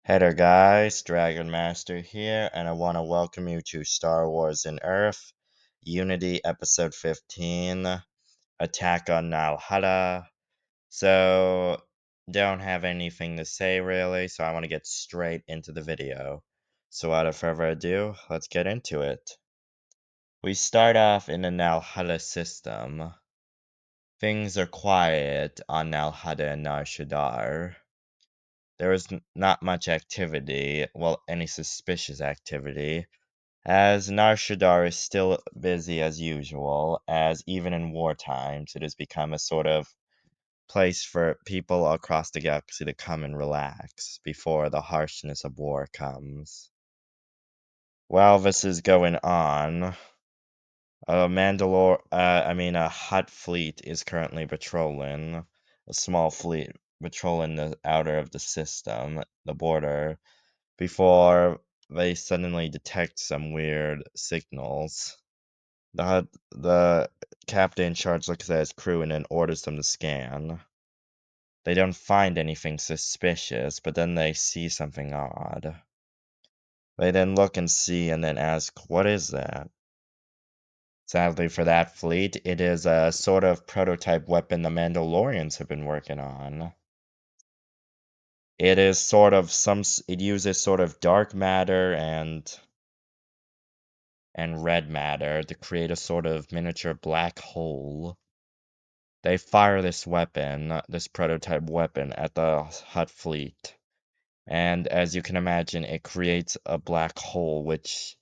Hey there guys, Dragon Master here, and I want to welcome you to Star Wars in Earth, Unity Episode 15, Attack on Nal Hutta. So, don't have anything to say really, so I want to get straight into the video. So without further ado, let's get into it. We start off in the Nal Hutta system. Things are quiet on Nal Hutta and Nar Shaddaa. There is not much activity, well, any suspicious activity, as Nar Shaddaa is still busy as usual, as even in war times it has become a sort of place for people across the galaxy to come and relax before the harshness of war comes. While this is going on, a Hutt fleet is currently patrolling, a small fleet patrolling the outer of the system, the border, before they suddenly detect some weird signals. The captain in charge looks at his crew and then orders them to scan. They don't find anything suspicious, but then they see something odd. They then look and see and then ask, what is that? Sadly for that fleet, it is a sort of prototype weapon the Mandalorians have been working on. It is sort of it uses sort of dark matter and red matter to create a sort of miniature black hole. They fire this weapon, this prototype weapon, at the Hutt fleet. And as you can imagine, it creates a black hole, which,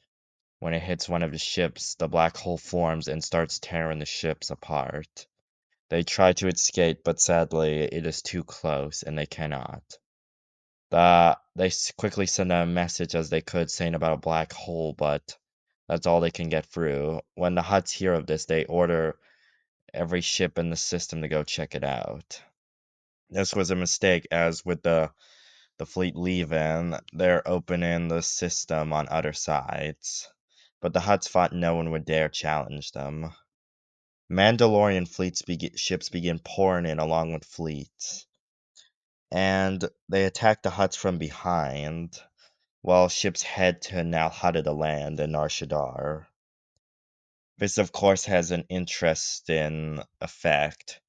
when it hits one of the ships, the black hole forms and starts tearing the ships apart. They try to escape, but sadly, it is too close, and they cannot. They quickly send a message as they could saying about a black hole, but that's all they can get through. When the Hutts hear of this, they order every ship in the system to go check it out. This was a mistake, as with the fleet leaving, they're opening the system on other sides. But the Hutts thought no one would dare challenge them. Mandalorian ships begin pouring in along with fleets, and they attack the Hutts from behind, while ships head to Nal Hutta to land in Nar Shaddaa. This, of course, has an interesting effect.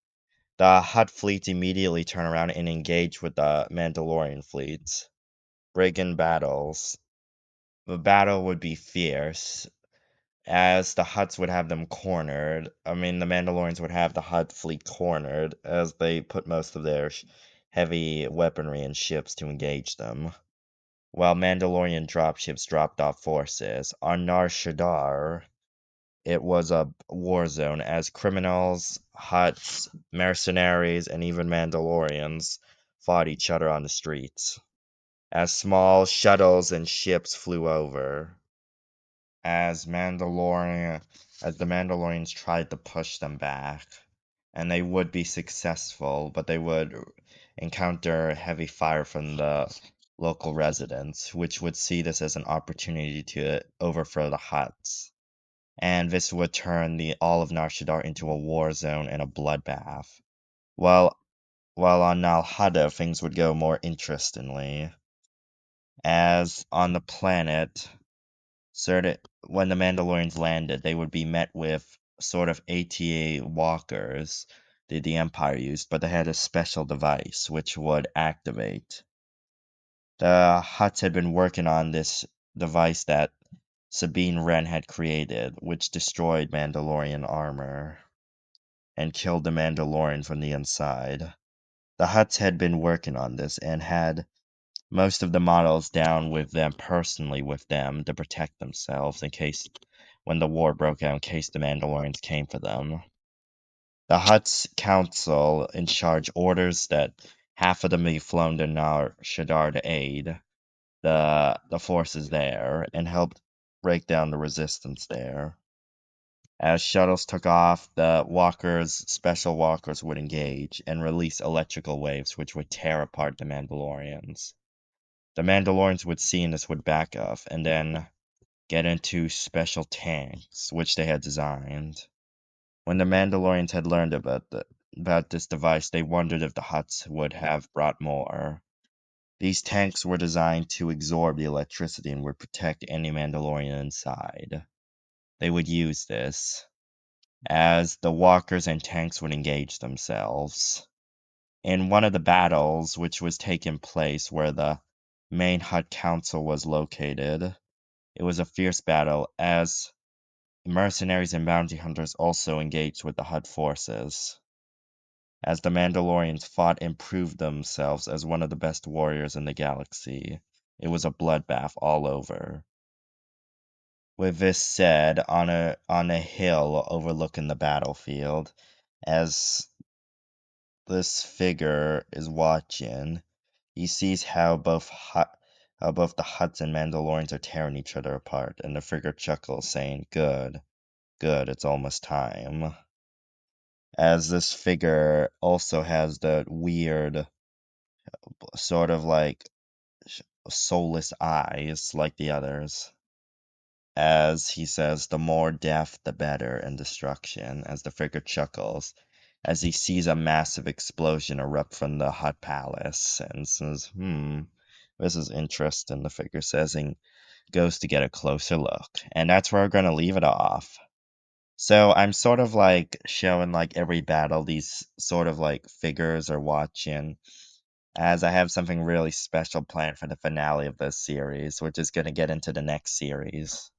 The Hutt fleets immediately turn around and engage with the Mandalorian fleets, breaking battles. The battle would be fierce, as the Hutts would have them cornered. The Mandalorians would have the Hutt fleet cornered, as they put most of their heavy weaponry in ships to engage them, while Mandalorian dropships dropped off forces. On Nar Shaddaa, it was a war zone, as criminals, Hutts, mercenaries, and even Mandalorians fought each other on the streets, as small shuttles and ships flew over, as Mandalorian as the Mandalorians tried to push them back, and they would be successful, but they would encounter heavy fire from the local residents, which would see this as an opportunity to overthrow the Hutts. And this would turn all of Nar Shaddaa into a war zone and a bloodbath. While on Nal Hutta, things would go more interestingly, as on the planet, when the Mandalorians landed, they would be met with sort of ATA walkers that the Empire used, but they had a special device which would activate. The Hutts had been working on this device that Sabine Wren had created, which destroyed Mandalorian armor and killed the Mandalorian from the inside. The Hutts had been working on this and had most of the models down with them personally with them to protect themselves in case when the war broke out, in case the Mandalorians came for them. The Hutt's council in charge orders that half of them be flown to Nar Shaddaa to aid the forces there and help break down the resistance there. As shuttles took off, the special walkers would engage and release electrical waves which would tear apart the Mandalorians. The Mandalorians would see this would back off and then get into special tanks which they had designed. When the Mandalorians had learned about this device, they wondered if the Hutts would have brought more. These tanks were designed to absorb the electricity and would protect any Mandalorian inside. They would use this as the walkers and tanks would engage themselves. In one of the battles, which was taking place where the main Hutt Council was located, it was a fierce battle as mercenaries and bounty hunters also engaged with the Hutt forces. As the Mandalorians fought and proved themselves as one of the best warriors in the galaxy, it was a bloodbath all over. With this said, on a hill overlooking the battlefield, as this figure is watching, he sees how both the Hutts and Mandalorians are tearing each other apart, and the figure chuckles, saying, "Good, good, it's almost time." As this figure also has the weird, sort of like soulless eyes like the others. As he says, the more death, the better, and destruction, as the figure chuckles, as he sees a massive explosion erupt from the Hutt Palace, and says, this is interesting, the figure says, and goes to get a closer look. And that's where we're going to leave it off. So I'm sort of like showing like every battle these sort of like figures are watching, as I have something really special planned for the finale of this series, which is going to get into the next series.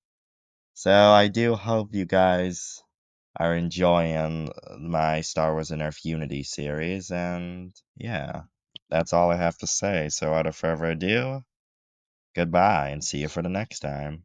So I do hope you guys are enjoying my Star Wars and Earth Unity series, and yeah, that's all I have to say. So without further ado, goodbye and see you for the next time.